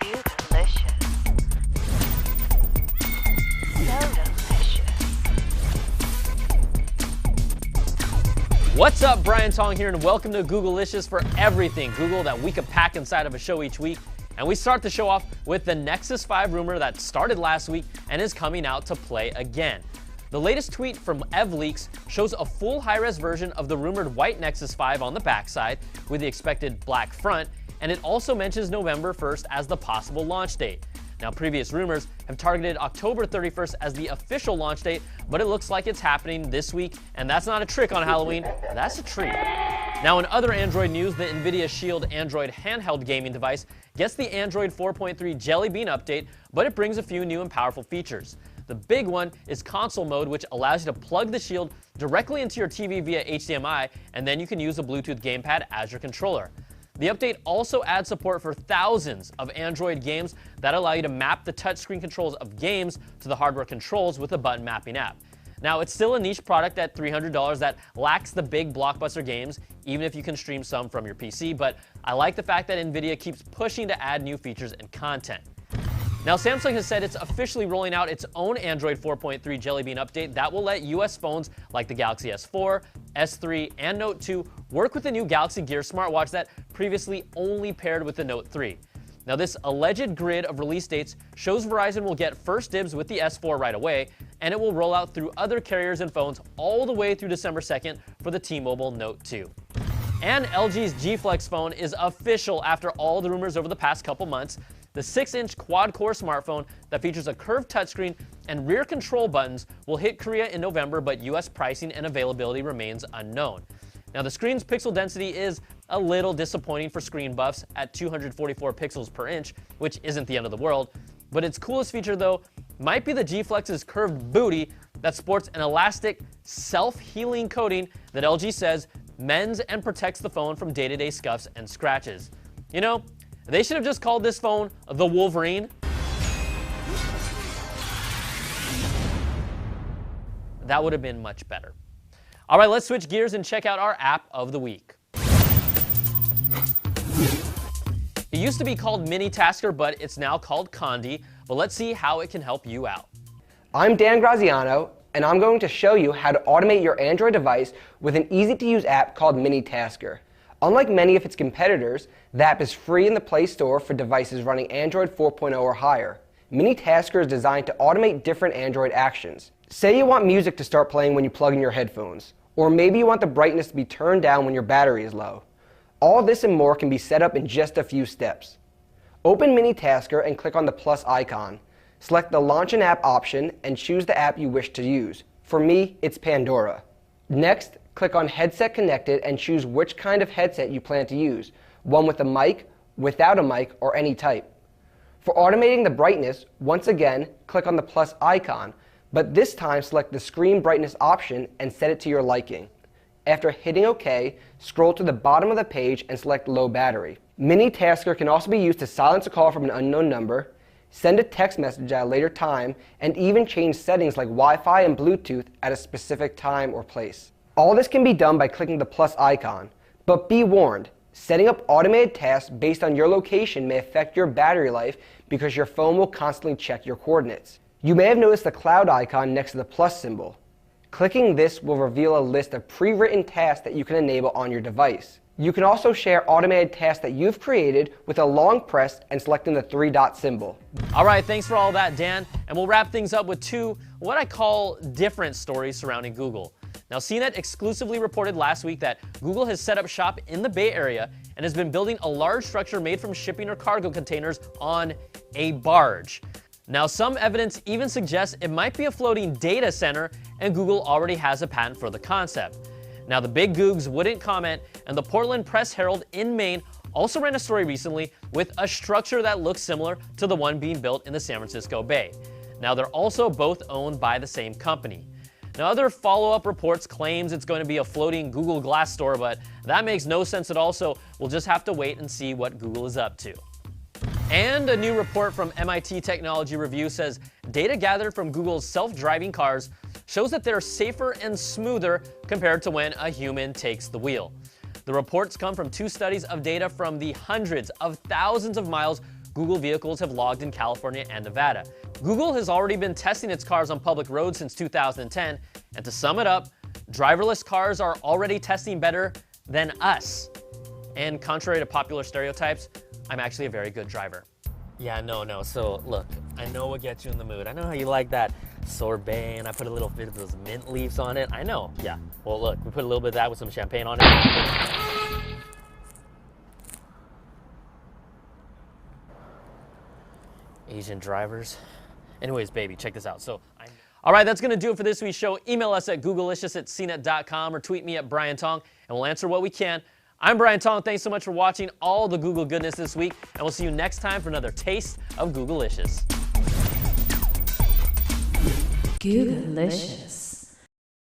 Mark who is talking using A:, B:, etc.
A: Googleicious. So delicious.
B: What's up, Brian Tong here, and welcome to Googleicious for everything Google that we could pack inside of a show each week. And we start the show off with the Nexus 5 rumor that started last week and is coming out to play again. The latest tweet from EvLeaks shows a full high-res version of the rumored white Nexus 5 on the backside with the expected black front, and it also mentions November 1st as the possible launch date. Now, previous rumors have targeted October 31st as the official launch date, but it looks like it's happening this week, and that's not a trick on Halloween, that's a treat. Now, in other Android news, the NVIDIA Shield Android handheld gaming device gets the Android 4.3 Jelly Bean update, but it brings a few new and powerful features. The big one is console mode, which allows you to plug the Shield directly into your TV via HDMI, and then you can use a Bluetooth gamepad as your controller. The update also adds support for thousands of Android games that allow you to map the touchscreen controls of games to the hardware controls with a button mapping app. Now, it's still a niche product at $300 that lacks the big blockbuster games, even if you can stream some from your PC, but I like the fact that NVIDIA keeps pushing to add new features and content. Now, Samsung has said it's officially rolling out its own Android 4.3 Jelly Bean update that will let US phones like the Galaxy S4, S3, and Note 2 work with the new Galaxy Gear smartwatch that previously only paired with the Note 3. Now, this alleged grid of release dates shows Verizon will get first dibs with the S4 right away, and it will roll out through other carriers and phones all the way through December 2nd for the T-Mobile Note 2. And LG's G Flex phone is official after all the rumors over the past couple months. The 6-inch quad-core smartphone that features a curved touchscreen and rear control buttons will hit Korea in November, but US pricing and availability remains unknown. Now, the screen's pixel density is a little disappointing for screen buffs at 244 pixels per inch, which isn't the end of the world. But its coolest feature, though, might be the G Flex's curved booty that sports an elastic, self-healing coating that LG says mends and protects the phone from day-to-day scuffs and scratches. You know, they should have just called this phone the Wolverine. That would have been much better. All right, let's switch gears and check out our app of the week. It used to be called Minitasker, but it's now called Condi. But let's see how it can help you out.
C: I'm Dan Graziano, and I'm going to show you how to automate your Android device with an easy-to-use app called Minitasker. Unlike many of its competitors, the app is free in the Play Store for devices running Android 4.0 or higher. Minitasker is designed to automate different Android actions. Say you want music to start playing when you plug in your headphones, or maybe you want the brightness to be turned down when your battery is low. All this and more can be set up in just a few steps. Open Minitasker and click on the plus icon. Select the Launch an App option and choose the app you wish to use. For me, it's Pandora. Next, click on Headset Connected and choose which kind of headset you plan to use, one with a mic, without a mic, or any type. For automating the brightness, once again, click on the plus icon, but this time select the screen brightness option and set it to your liking. After hitting OK, scroll to the bottom of the page and select low battery. Minitasker can also be used to silence a call from an unknown number, send a text message at a later time, and even change settings like Wi-Fi and Bluetooth at a specific time or place. All this can be done by clicking the plus icon, but be warned, setting up automated tasks based on your location may affect your battery life because your phone will constantly check your coordinates. You may have noticed the cloud icon next to the plus symbol. Clicking this will reveal a list of pre-written tasks that you can enable on your device. You can also share automated tasks that you've created with a long press and selecting the 3-dot symbol.
B: All right, thanks for all that, Dan. And we'll wrap things up with two, what I call different stories surrounding Google. Now, CNET exclusively reported last week that Google has set up shop in the Bay Area and has been building a large structure made from shipping or cargo containers on a barge. Now, some evidence even suggests it might be a floating data center, and Google already has a patent for the concept. Now, the big Googs wouldn't comment, and the Portland Press Herald in Maine also ran a story recently with a structure that looks similar to the one being built in the San Francisco Bay. Now, they're also both owned by the same company. Now, other follow-up reports claims it's going to be a floating Google Glass store, but that makes no sense at all, so we'll just have to wait and see what Google is up to. And a new report from MIT Technology Review says data gathered from Google's self-driving cars shows that they're safer and smoother compared to when a human takes the wheel. The reports come from two studies of data from the hundreds of thousands of miles Google vehicles have logged in California and Nevada. Google has already been testing its cars on public roads since 2010, and to sum it up, driverless cars are already testing better than us. And contrary to popular stereotypes, I'm actually a very good driver. Yeah, no. So look, I know what gets you in the mood. I know how you like that sorbet, and I put a little bit of those mint leaves on it. I know, yeah. Well, look, we put a little bit of that with some champagne on it. Asian drivers. Anyways, baby, check this out. All right, that's going to do it for this week's show. Email us at googlelicious@cnet.com or tweet me at Brian Tong, and we'll answer what we can. I'm Brian Tong. Thanks so much for watching all the Google goodness this week, and we'll see you next time for another taste of Googlelicious.
A: Googlelicious.